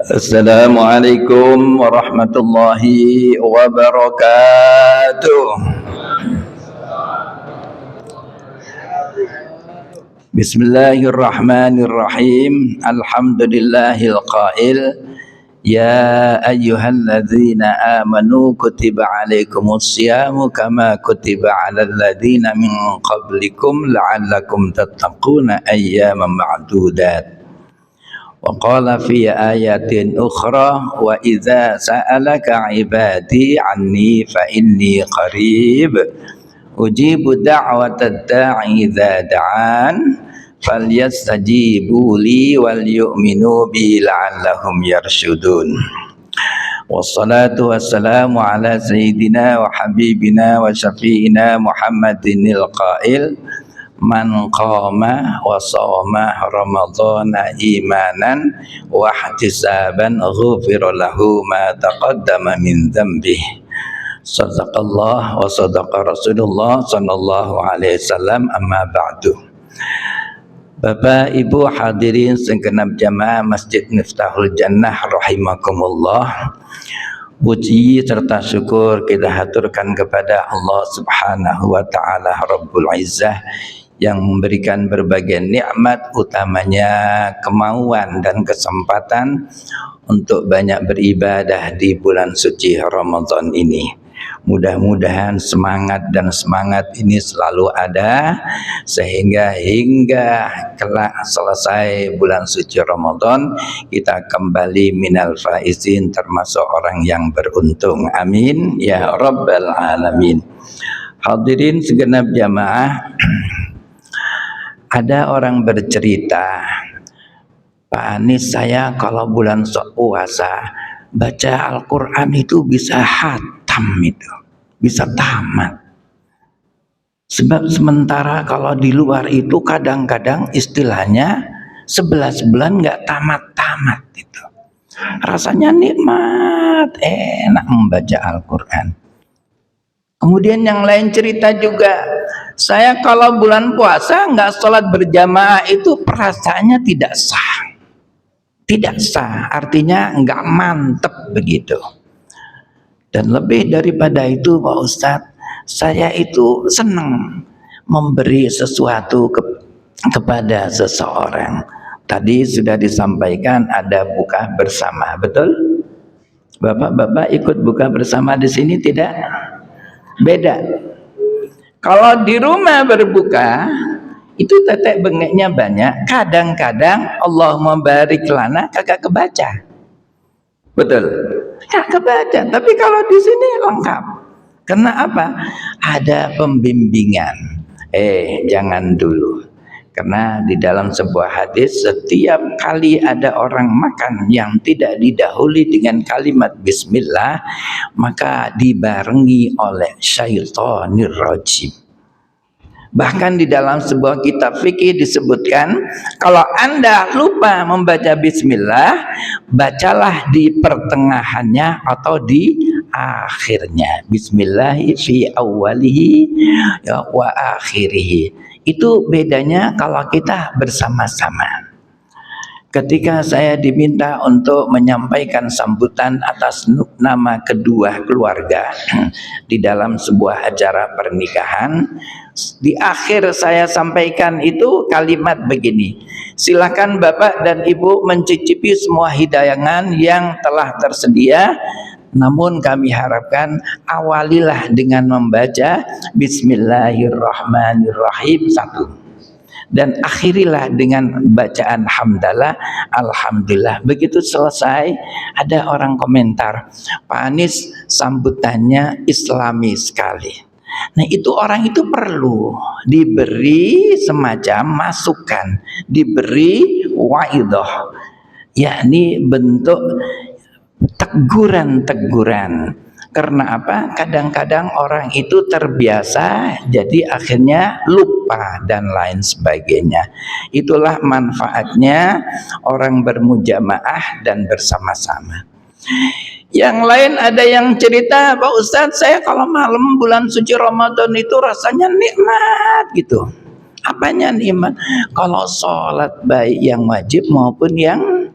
Assalamualaikum warahmatullahi wabarakatuh. Bismillahirrahmanirrahim. Alhamdulillahil qail ya ayyuhalladzina amanu kutiba alaikumus syamu kama kutiba alal ladzina min qablikum la'allakum tattaquna ayyaman ma'dudat. Wa qala fi ayatin ukhra wa idza sa'alaka ibadi anni fa inni qarib ujibu da'watad da'i idza da'an falyastajibu li wal yu'minu bi la'allahum yarshudun. Wassalatu wassalamu ala sayyidina wa habibina wa syafi'ina Muhammadinil qail man qama wa shoma ramadhana imanan wa ihtisaban ghufira lahu ma taqaddama min dhanbihi. Sadaqallah wa sadaqa Rasulullah sallallahu alaihi wasallam. Amma ba'du. Bapak Ibu hadirin segenap jamaah Masjid Miftahul Jannah rahimakumullah. Puji serta syukur kita haturkan kepada Allah Subhanahu wa taala Rabbul Izzah yang memberikan berbagai nikmat, utamanya kemauan dan kesempatan untuk banyak beribadah di bulan suci Ramadan ini. Mudah-mudahan semangat ini selalu ada sehingga hingga kelak selesai bulan suci Ramadan kita kembali minal faizin, termasuk orang yang beruntung. Amin ya rabbal alamin. Hadirin segenap jamaah, ada orang bercerita, Pak Anis, saya kalau bulan puasa baca Al-Quran itu bisa hatam, itu bisa tamat. Sebab sementara kalau di luar itu kadang-kadang istilahnya 11 bulan nggak tamat-tamat itu. Rasanya nikmat, enak membaca Al-Quran. Kemudian yang lain cerita juga, saya kalau bulan puasa nggak sholat berjamaah itu perasaannya tidak sah. Tidak sah, artinya nggak mantep begitu. Dan lebih daripada itu Pak Ustadz, saya itu senang memberi sesuatu kepada seseorang. Tadi sudah disampaikan ada buka bersama, betul? Bapak-bapak ikut buka bersama di sini tidak? Beda. Kalau di rumah berbuka itu tetek bengeknya banyak, kadang-kadang Allahumma barik lana kagak kebaca. Betul? Kagak kebaca, tapi kalau di sini lengkap. Karena apa? Ada pembimbingan. Jangan dulu. Karena di dalam sebuah hadis, setiap kali ada orang makan yang tidak didahului dengan kalimat bismillah, maka dibarengi oleh syaitonir rajim. Bahkan di dalam sebuah kitab fikih disebutkan, kalau Anda lupa membaca bismillah, bacalah di pertengahannya atau di akhirnya. Bismillahi fi awwalihi wa akhirihi. Itu bedanya kalau kita bersama-sama. Ketika saya diminta untuk menyampaikan sambutan atas nama kedua keluarga di dalam sebuah acara pernikahan, di akhir saya sampaikan itu kalimat begini: silakan Bapak dan Ibu mencicipi semua hidangan yang telah tersedia, namun kami harapkan awalilah dengan membaca Bismillahirrahmanirrahim 1. Dan akhirilah dengan bacaan hamdalah, alhamdulillah. Begitu selesai, ada orang komentar, Pak Anis sambutannya islami sekali. Nah, itu orang itu perlu diberi semacam masukan, diberi wa'idhah, yakni bentuk teguran-teguran. Karena apa? Kadang-kadang orang itu terbiasa, jadi akhirnya lupa dan lain sebagainya. Itulah manfaatnya orang bermujamaah dan bersama-sama. Yang lain ada yang cerita, Pak Ustadz, saya kalau malam bulan suci Ramadan itu rasanya nikmat gitu. Apanya nikmat? Kalau sholat baik yang wajib maupun yang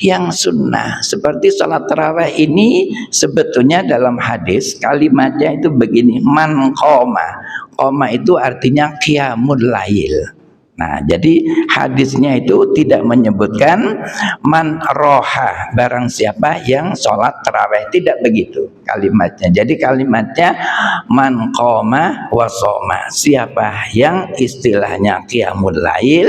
yang sunnah. Seperti sholat tarawih ini sebetulnya dalam hadis kalimatnya itu begini, man qoma. Qoma itu artinya qiyamul lail. Nah, jadi hadisnya itu tidak menyebutkan man roha, barang siapa yang sholat tarawih, tidak begitu kalimatnya. Jadi kalimatnya man qoma wa shoma, siapa yang istilahnya qiyamul lail.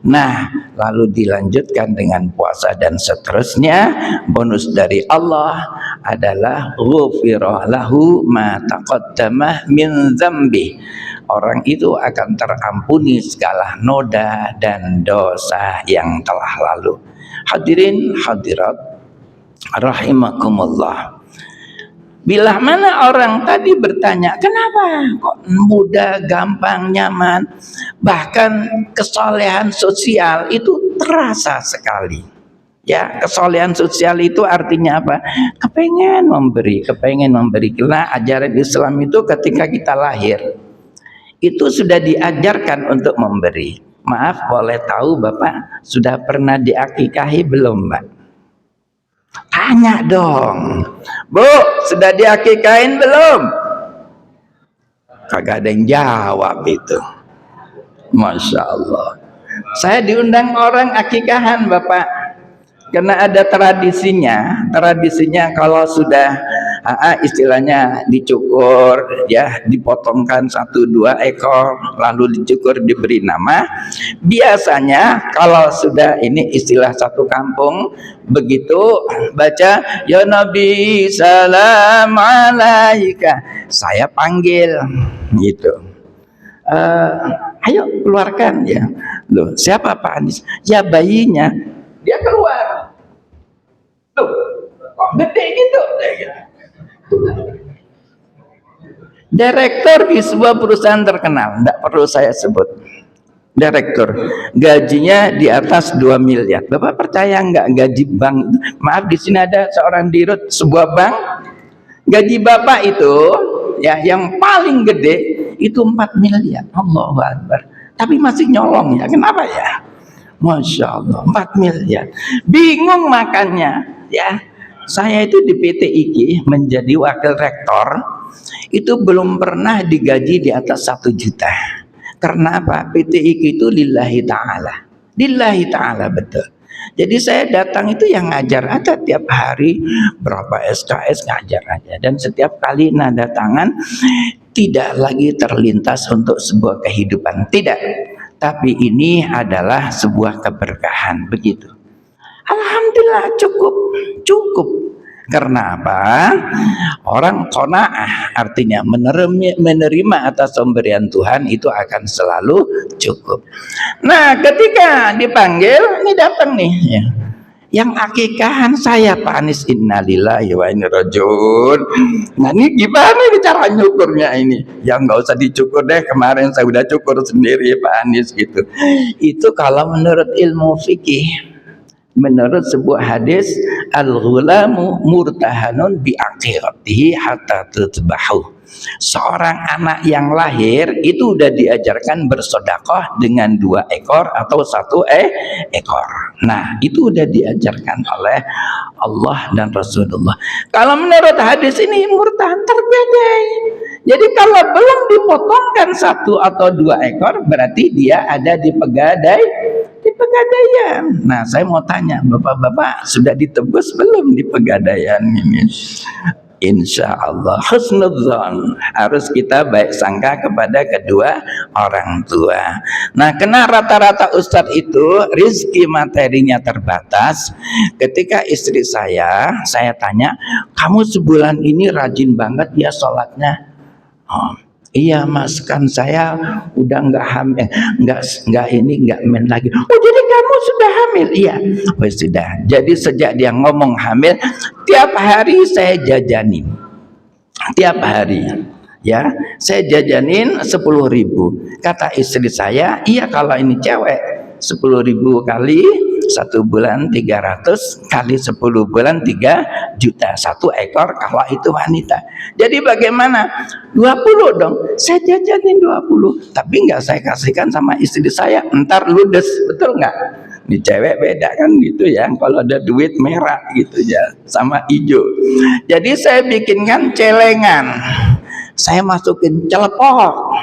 Nah, lalu dilanjutkan dengan puasa dan seterusnya. Bonus dari Allah adalah ghufira lahu ma taqaddama min dzambi. Orang itu akan terampuni segala noda dan dosa yang telah lalu. Hadirin hadirat rahimakumullah. Bila mana orang tadi bertanya, kenapa kok mudah, gampang, nyaman, bahkan kesolehan sosial itu terasa sekali. Ya, kesolehan sosial itu artinya apa? Kepengen memberi. Karena ajaran Islam itu ketika kita lahir itu sudah diajarkan untuk memberi. Maaf, boleh tahu Bapak sudah pernah diakikahi belum, Mbak? Tanya dong. Bu, sudah diakikahin belum? Kagak ada yang jawab itu. Masya Allah. Saya diundang orang akikahan, Bapak. Karena ada tradisinya kalau sudah istilahnya dicukur, ya, dipotongkan 1-2 ekor, lalu dicukur, diberi nama. Biasanya kalau sudah ini istilah satu kampung, begitu baca ya Nabi salam alaika, saya panggil gitu. Ayo keluarkan ya. Loh, siapa Pak Anies? Ya bayinya. Dia keluar. Loh, kok gede gitu? Direktur di sebuah perusahaan terkenal, tidak perlu saya sebut. Direktur, gajinya di atas 2 miliar. Bapak percaya nggak gaji bank? Maaf, di sini ada seorang dirut sebuah bank. Gaji Bapak itu, ya, yang paling gede itu 4 miliar. Allahu Akbar. Tapi masih nyolong ya. Kenapa ya? Masya Allah, 4 miliar. Bingung makannya, ya. Saya itu di PT IKI menjadi wakil rektor, itu belum pernah digaji di atas 1 juta. Karena apa? PT IKI itu lillahi ta'ala. Lillahi ta'ala, betul. Jadi saya datang itu yang ngajar aja tiap hari, berapa SKS ngajar aja. Dan setiap kali nada tangan tidak lagi terlintas untuk sebuah kehidupan, tidak. Tapi ini adalah sebuah keberkahan, begitu. Alhamdulillah cukup. Karena apa? Orang qanaah artinya menerima atas pemberian Tuhan itu akan selalu cukup. Nah, ketika dipanggil, ini datang nih ya. Yang akikahan saya Pak Anies, innalillahi wa inna ilaihi rajiun. Nah, ini gimana ini cara nyukurnya ini? Ya nggak usah dicukur deh, kemarin saya udah cukur sendiri Pak Anies gitu. Itu kalau menurut ilmu fikih, menurut sebuah hadis, al-ghulamu murtahanun bi aqiratihi hatta tutbahu. Seorang anak yang lahir itu udah diajarkan bersedekah dengan 2 ekor atau 1 ekor. Nah, itu udah diajarkan oleh Allah dan Rasulullah. Kalau menurut hadis ini murtahan tergadai. Jadi kalau belum dipotongkan 1 atau 2 ekor, berarti dia ada di pegadaian. Nah, saya mau tanya, Bapak-bapak sudah ditebus belum di pegadaian ini? Insya Allah husnudzon, harus kita baik sangka kepada kedua orang tua. Nah, karena rata-rata ustadz itu rizki materinya terbatas. Ketika istri saya tanya, kamu sebulan ini rajin banget ya sholatnya? Oh, iya mas, kan saya udah nggak hamil, nggak men lagi. Oh, jadi kamu sudah hamil? Iya. Oh, sudah. Jadi sejak dia ngomong hamil, tiap hari saya jajanin. Tiap hari, ya, saya jajanin 10.000. Kata istri saya, iya kalau ini cewek 10.000 kali 1 bulan 300 kali 10 bulan 3 juta 1 ekor kalau itu wanita. Jadi bagaimana? 20 dong. Saya jajanin 20, tapi nggak saya kasihkan sama istri saya, entar ludes, betul nggak? Di cewek beda kan gitu ya, kalau ada duit merah gitu ya sama hijau. Jadi saya bikinkan celengan, saya masukin celepok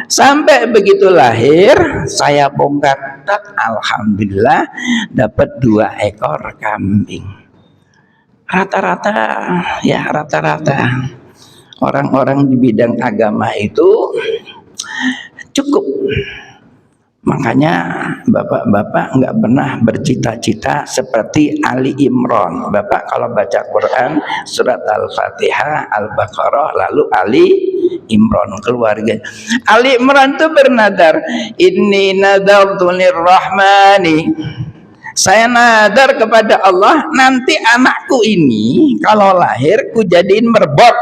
sampai begitu lahir saya bongkar, alhamdulillah dapat 2 ekor kambing. Rata-rata orang-orang di bidang agama itu cukup. Makanya bapak-bapak nggak pernah bercita-cita seperti Ali Imran. Bapak kalau baca Quran surat Al-Fatihah, Al-Baqarah, lalu Ali Imran, keluarga. Ali Imran itu bernadar, inni nadartu lirrahmani, saya nadar kepada Allah, nanti anakku ini kalau lahir ku jadiin merbot.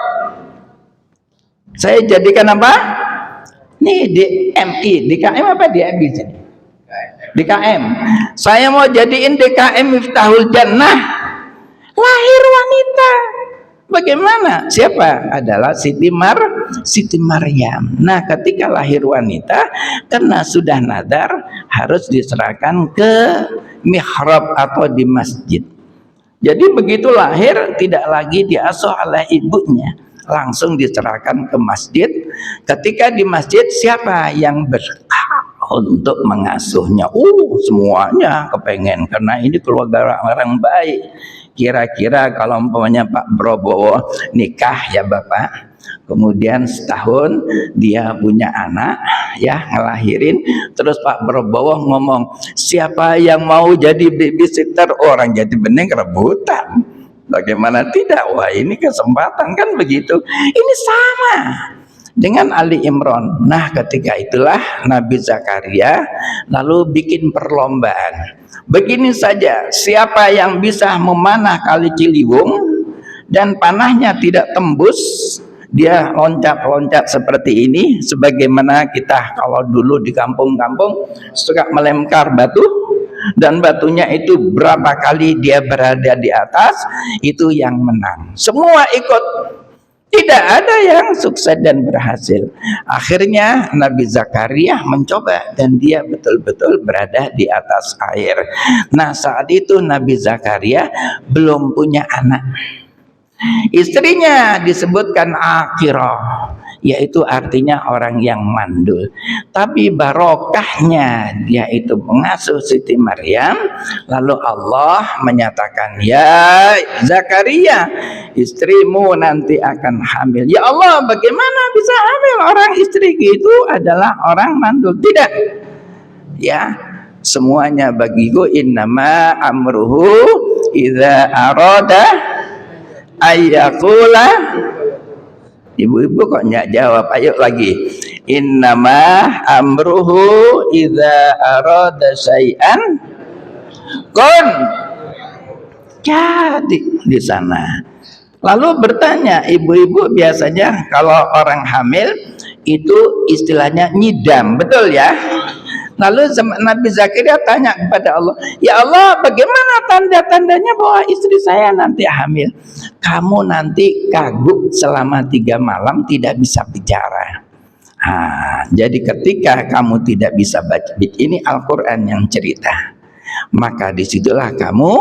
Saya jadikan apa? Nih DMI, DKM apa DMI? DKM. Saya mau jadiin DKM Miftahul Jannah. Lahir wanita. Bagaimana? Siapa? Adalah Siti Maryam. Nah, ketika lahir wanita, karena sudah nadar, harus diserahkan ke mihrab atau di masjid. Jadi begitu lahir tidak lagi diasuh oleh ibunya, langsung diserahkan ke masjid. Ketika di masjid, siapa yang berhak untuk mengasuhnya? Semuanya kepengen, karena ini keluarga orang baik. Kira-kira kalau umpamanya Pak Prabowo nikah ya Bapak, kemudian setahun dia punya anak ya, ngelahirin, terus Pak Prabowo ngomong, siapa yang mau jadi babysitter? Orang jadi bening rebutan. Bagaimana tidak? Wah, ini kesempatan kan begitu. Ini sama dengan Ali Imran. Nah, ketika itulah Nabi Zakaria lalu bikin perlombaan. Begini saja, siapa yang bisa memanah Kali Ciliwung dan panahnya tidak tembus, dia loncat-loncat seperti ini, sebagaimana kita kalau dulu di kampung-kampung suka melempar batu, dan batunya itu berapa kali dia berada di atas, itu yang menang. Semua ikut, tidak ada yang sukses dan berhasil. Akhirnya Nabi Zakaria mencoba dan dia betul-betul berada di atas air. Nah, saat itu Nabi Zakaria belum punya anak. Istrinya disebutkan Akirah, yaitu artinya orang yang mandul. Tapi barokahnya dia itu mengasuh Siti Maryam, lalu Allah menyatakan, ya Zakaria, istrimu nanti akan hamil. Ya Allah, bagaimana bisa hamil? Orang istriku itu adalah orang mandul. Tidak, ya, semuanya bagiku innama amruhu idza arada ayyakula. Ibu-ibu kok nggak jawab? Ayo lagi. Innama amruhu idza arada syai'an kun. Jadi di sana. Lalu bertanya, ibu-ibu biasanya kalau orang hamil itu istilahnya nyidam, betul ya? Lalu Nabi Zakaria tanya kepada Allah, ya Allah, bagaimana tanda-tandanya bahwa istri saya nanti hamil? Kamu nanti kagum selama 3 malam tidak bisa bicara. Jadi ketika kamu tidak bisa baca, ini Al-Quran yang cerita, maka disitulah kamu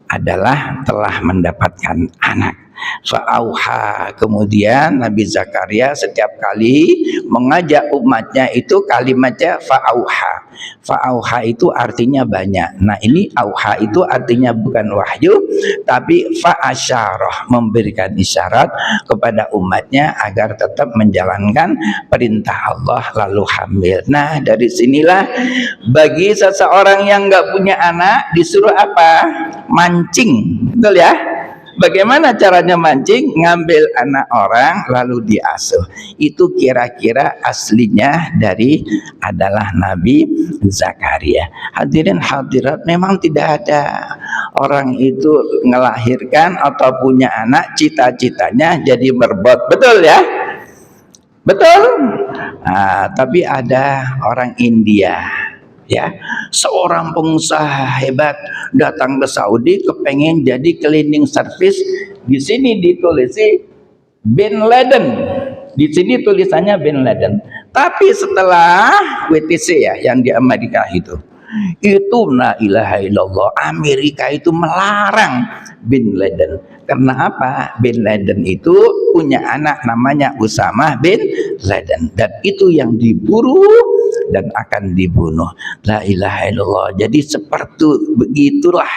adalah telah mendapatkan anak. Fa'auha, kemudian Nabi Zakaria setiap kali mengajak umatnya itu kalimatnya fa'auha. Fa'auha itu artinya banyak. Nah, ini auha itu artinya bukan wahyu, tapi fa'asyarah, memberikan isyarat kepada umatnya agar tetap menjalankan perintah Allah lalu hamil. Nah, dari sinilah bagi seseorang yang nggak punya anak disuruh apa? Mancing, betul ya? Bagaimana caranya mancing? Ngambil anak orang lalu diasuh. Itu kira-kira aslinya dari adalah Nabi Zakaria. Hadirin hadirat, memang tidak ada orang itu ngelahirkan atau punya anak cita-citanya jadi merbot, betul ya? Betul? Tapi ada orang India, ya, seorang pengusaha hebat datang ke Saudi kepengen jadi cleaning service. Di sini ditulisi Bin Laden, di sini tulisannya Bin Laden. Tapi setelah WTC ya, yang di Amerika itu, Itu la ilaha illallah. Amerika itu melarang Bin Laden. Karena apa? Bin Laden itu punya anak namanya Usamah bin Laden, dan itu yang diburu dan akan dibunuh. La ilaha illallah. Jadi seperti begitulah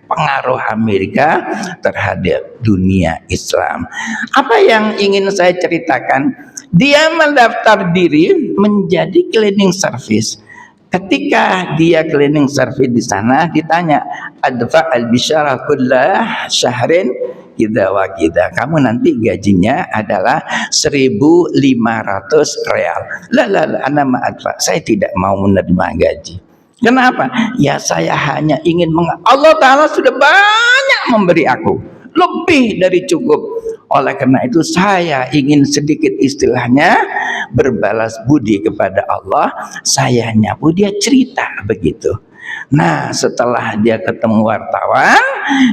pengaruh Amerika terhadap dunia Islam. Apa yang ingin saya ceritakan? Dia mendaftar diri menjadi cleaning service. Ketika dia cleaning service di sana, ditanya, adfa al-bisyara kullah syahrin kita wa kita. Kamu nanti gajinya adalah 1.500 real. La, ana ma'adfa. Saya tidak mau menerima gaji. Kenapa? Ya saya hanya ingin Allah Ta'ala sudah banyak memberi aku, lebih dari cukup. Oleh karena itu saya ingin sedikit istilahnya berbalas budi kepada Allah. Saya nyapu, dia cerita begitu. Nah setelah dia ketemu wartawan,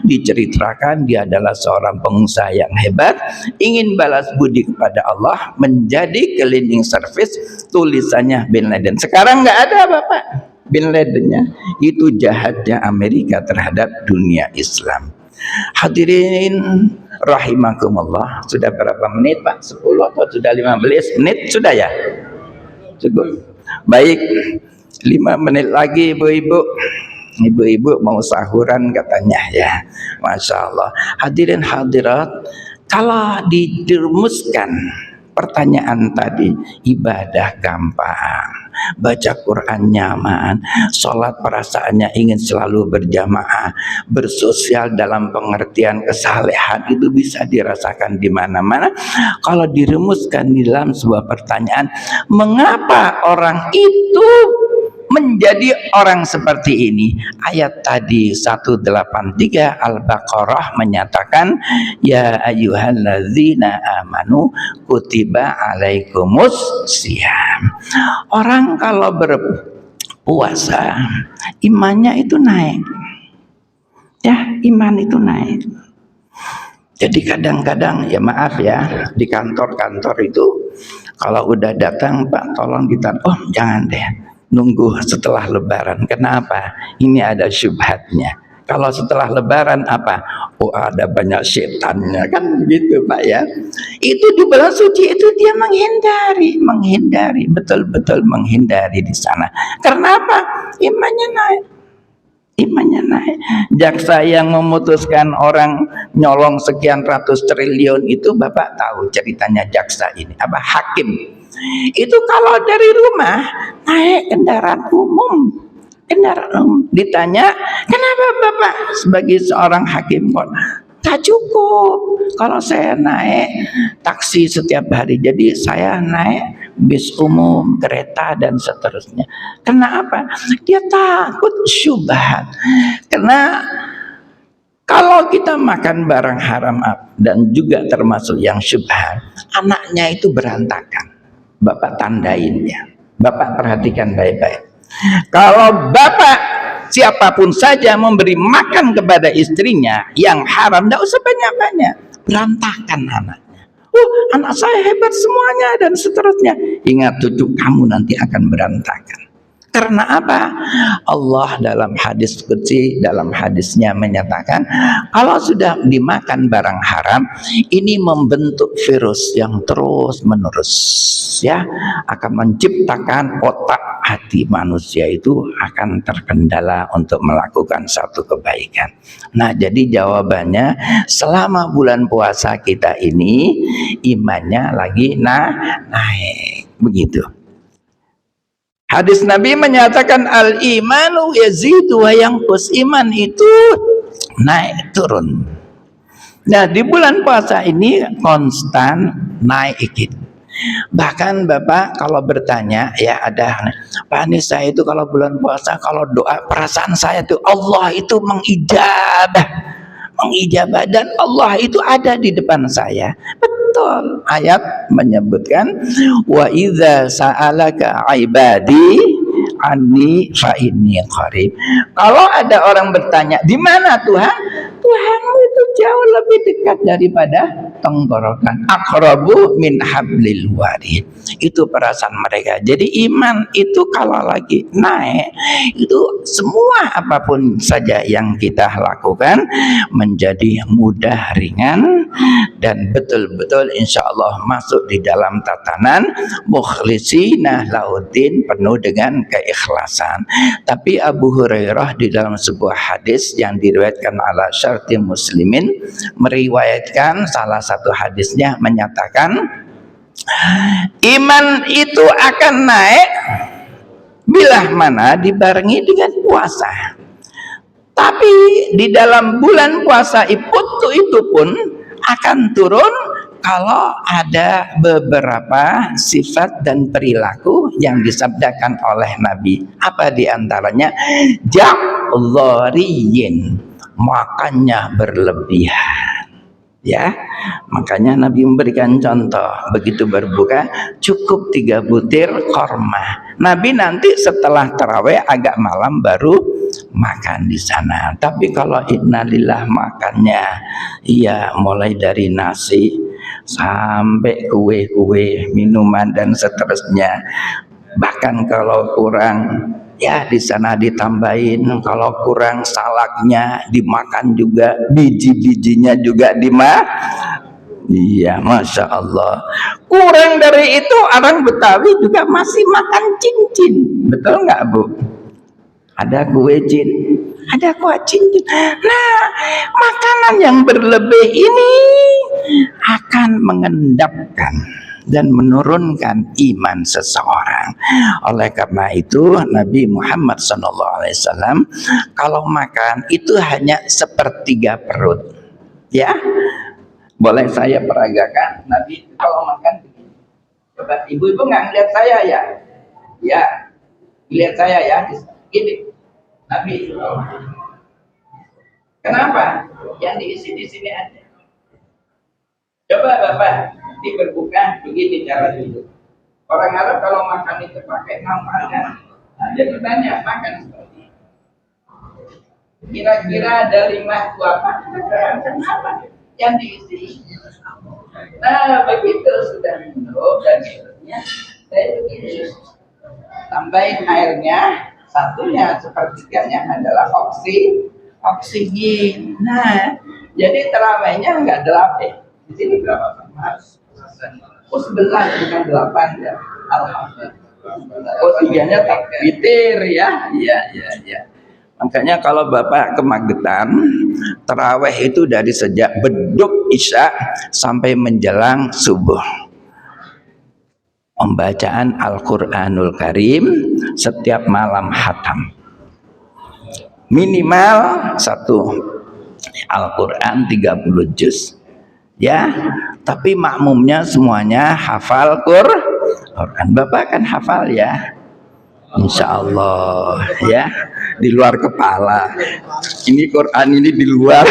diceritakan dia adalah seorang pengusaha yang hebat, ingin balas budi kepada Allah, menjadi cleaning service, tulisannya Bin Laden. Sekarang nggak ada Bapak Bin Ladennya. Itu jahatnya Amerika terhadap dunia Islam. Hadirin rahimakumullah. Sudah berapa menit Pak? 10 atau sudah 15 menit? Sudah ya? Cukup. Baik, 5 menit lagi ibu-ibu. Ibu-ibu mau sahuran katanya ya. Masya Allah. Hadirin hadirat, kalau dirumuskan pertanyaan tadi, ibadah gampang, baca Quran nyaman, sholat perasaannya ingin selalu berjamaah, bersosial dalam pengertian kesalehan itu bisa dirasakan di mana-mana. Kalau dirumuskan di dalam sebuah pertanyaan, mengapa orang itu menjadi orang seperti ini? Ayat tadi 183 Al-Baqarah menyatakan, ya ayyuhalladzina amanu kutiba alaikumus siyam. Orang kalau berpuasa, imannya itu naik. Ya, iman itu naik. Jadi kadang-kadang ya maaf ya, di kantor-kantor itu kalau udah datang Pak tolong kita, oh jangan deh, nunggu setelah lebaran. Kenapa? Ini ada syubhatnya. Kalau setelah lebaran apa? Oh ada banyak setannya, kan gitu Pak ya. Itu di bulan suci itu dia menghindari, betul-betul menghindari di sana. Karena apa? Imannya naik. Jaksa yang memutuskan orang nyolong sekian ratus triliun itu Bapak tahu ceritanya jaksa ini, apa hakim. Itu kalau dari rumah naik kendaraan umum, ditanya, kenapa Bapak sebagai seorang hakim kok tak cukup kalau saya naik taksi setiap hari, jadi saya naik bis umum, kereta dan seterusnya. Kenapa? Dia takut syubhat. Karena kalau kita makan barang haram dan juga termasuk yang syubhat, anaknya itu berantakan. Bapak tandainnya, Bapak perhatikan baik-baik. Kalau Bapak siapapun saja memberi makan kepada istrinya yang haram, tidak usah banyak-banyak, berantakan anaknya. Anak saya hebat semuanya dan seterusnya. Ingat, cucu kamu nanti akan berantakan. Karena apa? Allah dalam hadis qudsi, dalam hadisnya menyatakan, kalau sudah dimakan barang haram, ini membentuk virus yang terus menerus, ya, akan menciptakan otak hati manusia itu akan terkendala untuk melakukan satu kebaikan. Nah, jadi jawabannya, selama bulan puasa kita ini imannya lagi naik, begitu. Hadis Nabi menyatakan al-imanu yazidu wa yanqus. Iman itu naik turun. Nah, di bulan puasa ini konstan naik. Bahkan Bapak kalau bertanya, ya ada, Pak Anis, saya itu kalau bulan puasa, kalau doa, perasaan saya itu Allah itu mengijabah dan Allah itu ada di depan saya. Betul, ayat menyebutkan, wa idza sa'alaka ibadi anni fa inni qarib. Kalau ada orang bertanya, di mana Tuhan? Tuhanmu itu jauh lebih dekat daripada tenggorokan, aqrabu min hablil warid. Itu perasaan mereka. Jadi iman itu kalau lagi naik, itu semua apapun saja yang kita lakukan menjadi mudah, ringan, dan betul-betul insya Allah masuk di dalam tatanan mukhlisina lauddin, penuh dengan keikhlasan. Tapi Abu Hurairah di dalam sebuah hadis yang diriwayatkan ala syarti muslimin, meriwayatkan salah satu hadisnya menyatakan iman itu akan naik bila mana dibarengi dengan puasa. Tapi di dalam bulan puasa itu pun akan turun kalau ada beberapa sifat dan perilaku yang disabdakan oleh Nabi. Apa diantaranya? Ja'dhariyin, makannya berlebihan. Ya, makanya Nabi memberikan contoh, begitu berbuka cukup 3 butir korma. Nabi nanti setelah tarawih agak malam baru makan di sana. Tapi kalau innalillah makannya, iya, mulai dari nasi sampai kue-kue, minuman dan seterusnya. Bahkan kalau kurang, ya di sana ditambahin, kalau kurang salaknya dimakan juga, biji-bijinya juga iya, Masya Allah. Kurang dari itu orang Betawi juga masih makan cincin, betul nggak Bu? Ada kue cin, ada kue cincin. Nah, makanan yang berlebih ini akan mengendapkan dan menurunkan iman seseorang. Oleh karena itu Nabi Muhammad SAW kalau makan itu hanya sepertiga perut. Ya, boleh saya peragakan? Nabi kalau makan begini. Coba ibu-ibu nggak ngeliat saya ya? Ya, lihat saya ya. Gini, Nabi. Kenapa? Yang diisi di sini aja. Coba Bapak di berbuka begini cara duduk. Orang Arab kalau makan itu pakai nampan. Nah, jadi banyak makan seperti ini. Kira-kira ada 5 apa? Kenapa? Yang diisi. Nah, begitu sudah minum dan minumnya, saya begini. Tambahin airnya, satunya sepertiganya adalah oksigen. Nah, jadi terawihnya enggak 8. Di sini berapa Mas? Oh 11 bukan 8 ya. Alhamdulillah. Oh 3-nya tak witir ya. Iya. Makanya kalau Bapak ke Magetan, terawih itu dari sejak beduk Isya sampai menjelang subuh. Pembacaan Al-Quranul Karim setiap malam khatam. Minimal 1 Al-Quran 30 juz. Ya, tapi makmumnya semuanya hafal Quran. Bapak kan hafal ya, Insya Allah ya, di luar kepala. Ini Quran ini di luar.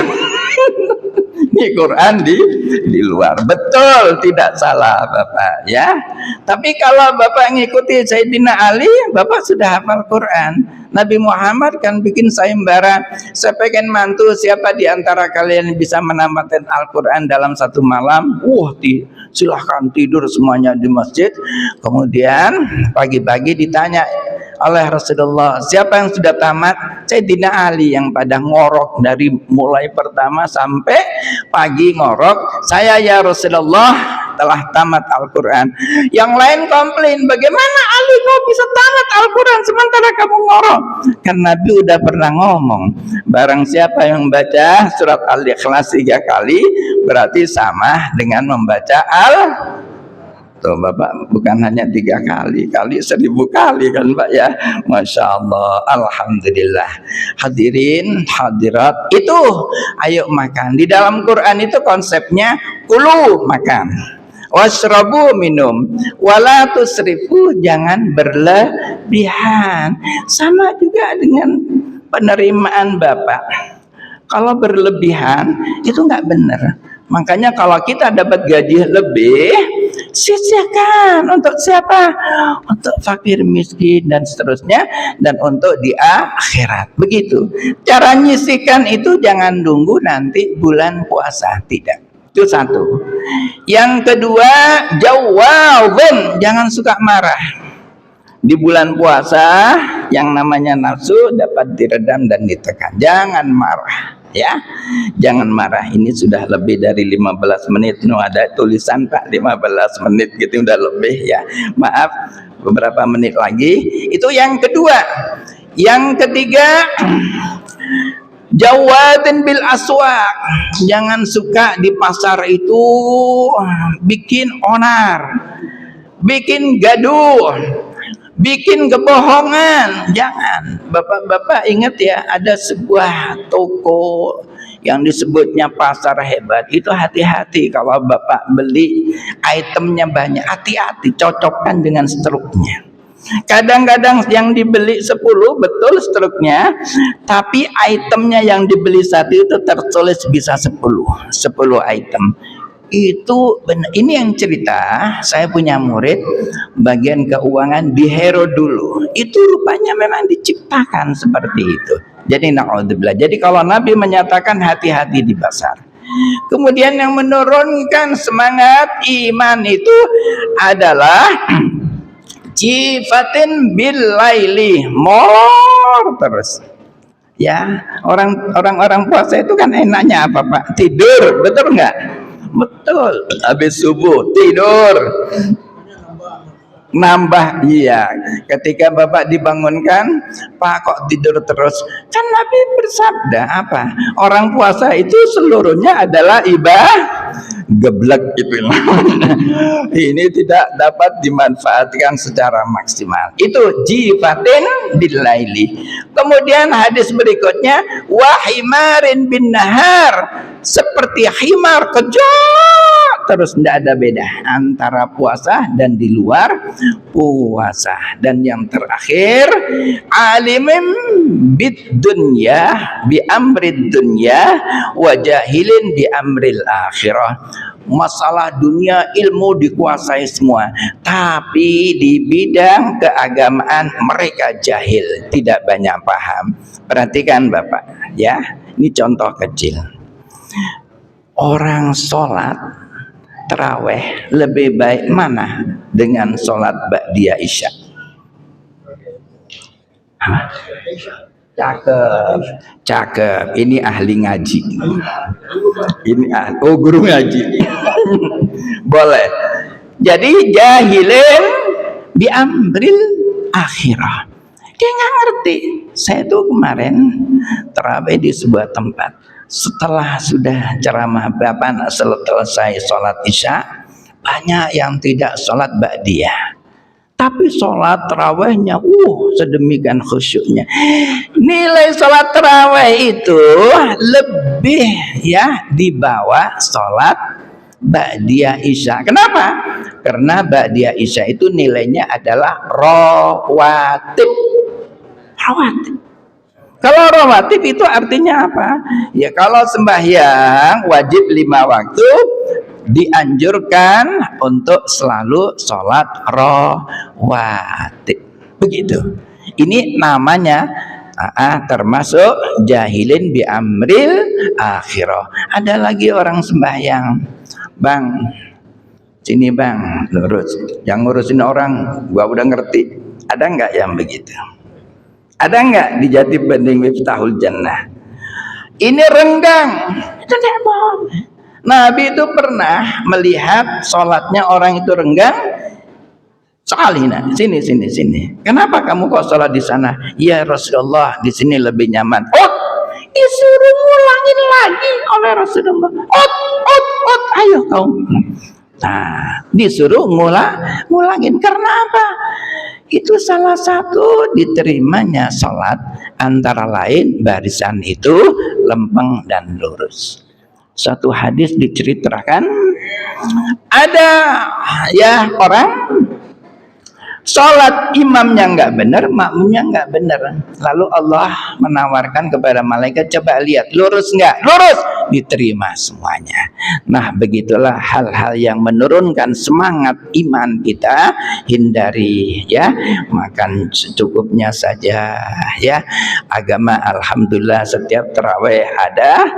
Ini Quran di luar. Betul, tidak salah Bapak ya. Tapi kalau Bapak ngikuti Sayyidina Ali, Bapak sudah hafal Quran. Nabi Muhammad kan bikin sayembara, saya pengen mantu siapa di antara kalian yang bisa menamatkan Al-Quran dalam 1 malam. Silahkan tidur semuanya di masjid. Kemudian pagi-pagi ditanya oleh Rasulullah, siapa yang sudah tamat? Sayyidina Ali yang pada ngorok dari mulai pertama sampai pagi ngorok, saya ya Rasulullah telah tamat Al-Quran. Yang lain komplain, bagaimana Ali kau bisa tamat Al-Quran sementara kamu ngorok? Kan Nabi udah pernah ngomong, barang siapa yang membaca surat Al-Ikhlas 3 kali berarti sama dengan membaca Tuh Bapak, bukan hanya 3 kali, 1000 kali kan Pak ya. Masya Allah, Alhamdulillah. Hadirin, hadirat, itu ayo makan. Di dalam Quran itu konsepnya kulu, makan, washrabu, minum, wala tusrifu, jangan berlebihan. Sama juga dengan penerimaan Bapak. Kalau berlebihan itu nggak benar. Makanya kalau kita dapat gaji lebih, sisihkan untuk siapa? Untuk fakir miskin dan seterusnya, dan untuk di akhirat. Begitu. Cara nyisihkan itu jangan nunggu nanti bulan puasa, tidak. Itu satu. Yang kedua, jawabun, jangan suka marah. Di bulan puasa yang namanya nafsu dapat diredam dan ditekan. Jangan marah, ya. Jangan marah. Ini sudah lebih dari 15 menit. Ada tulisan Pak 15 menit gitu, udah lebih ya. Maaf, beberapa menit lagi. Itu yang kedua. Yang ketiga, jawadin bil aswaq, jangan suka di pasar itu bikin onar, bikin gaduh, bikin kebohongan. Jangan. Bapak-bapak ingat ya, ada sebuah toko yang disebutnya pasar hebat. Itu hati-hati kalau bapak beli itemnya banyak, hati-hati, cocokkan dengan struknya. Kadang-kadang yang dibeli 10 betul struknya, tapi itemnya yang dibeli satu itu tertulis bisa 10 item. Itu benar. Ini yang cerita, saya punya murid bagian keuangan di Hero dulu. Itu rupanya memang diciptakan seperti itu. Jadi naudzubillah. Jadi kalau Nabi menyatakan hati-hati di pasar. Kemudian yang menurunkan semangat iman itu adalah jifatin bil laili, molor terus. Ya, orang puasa itu kan enaknya apa Pak? Tidur, betul nggak? Betul. Habis subuh tidur, nambah. Iya, ketika bapak dibangunkan, Pak kok tidur terus? Kan Nabi bersabda apa? Orang puasa itu seluruhnya adalah ibadah. Geblek gitu. Ini tidak dapat dimanfaatkan secara maksimal. Itu jifatin bilaili. Kemudian hadis berikutnya, wahimarin bin nahar, seperti himar kejar terus, tidak ada beda antara puasa dan di luar puasa. Dan yang terakhir, alimim bid dunya bi amrid dunya wa jahilin bi amril akhirah. Masalah dunia ilmu dikuasai semua, tapi di bidang keagamaan mereka jahil, tidak banyak paham. Perhatikan Bapak ya, ini contoh kecil. Orang sholat taraweh lebih baik mana dengan sholat ba'diyah isya? Cakep. Ini ahli ngaji. Ini guru ngaji. Boleh. Jadi jahilin biamril akhirah. Dia nggak ngerti. Saya tuh kemarin tarawih di sebuah tempat. Setelah sudah ceramah Bapak selesai sholat isya, banyak yang tidak sholat ba'diyah, tapi sholat tarawihnya sedemikian khusyuknya. Nilai sholat tarawih itu lebih ya di bawah sholat ba'diyah isya. Kenapa? Karena ba'diyah isya itu nilainya adalah rawatib. Kalau rawatib itu artinya apa? Ya kalau sembahyang wajib 5 waktu, dianjurkan untuk selalu sholat rawatib. Begitu. Ini namanya termasuk jahilin bi amril akhirah. Ada lagi orang sembahyang, Bang, sini Bang, lurus. Yang ngurusin orang, gua udah ngerti. Ada nggak yang begitu? Ada nggak di Jati Bening Miftahul Jannah? Ini renggang. Itu tidak bohong. Nabi itu pernah melihat sholatnya orang itu renggang. Sekali, sini. Kenapa kamu kok sholat di sana? Ya Rasulullah, di sini lebih nyaman. Disuruh ngulangin lagi oleh Rasulullah. Ayo kau. Nah, disuruh ngulangin. Karena apa? Itu salah satu diterimanya sholat, antara lain barisan itu lempeng dan lurus. Satu hadis diceritakan, ada ya orang sholat imamnya nggak benar, makmumnya nggak benar. Lalu Allah menawarkan kepada malaikat, coba lihat lurus nggak? Lurus, diterima semuanya. Nah, begitulah hal-hal yang menurunkan semangat iman kita, hindari ya. Makan secukupnya saja ya. Agama alhamdulillah setiap tarawih ada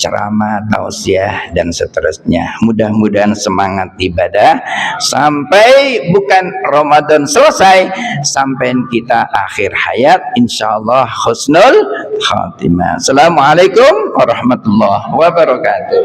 ceramah, tausiah dan seterusnya. Mudah-mudahan semangat ibadah sampai bukan Ramadan selesai, sampai kita akhir hayat insyaallah husnul khatimah. Assalamualaikum warahmatullahi wabarakatuh.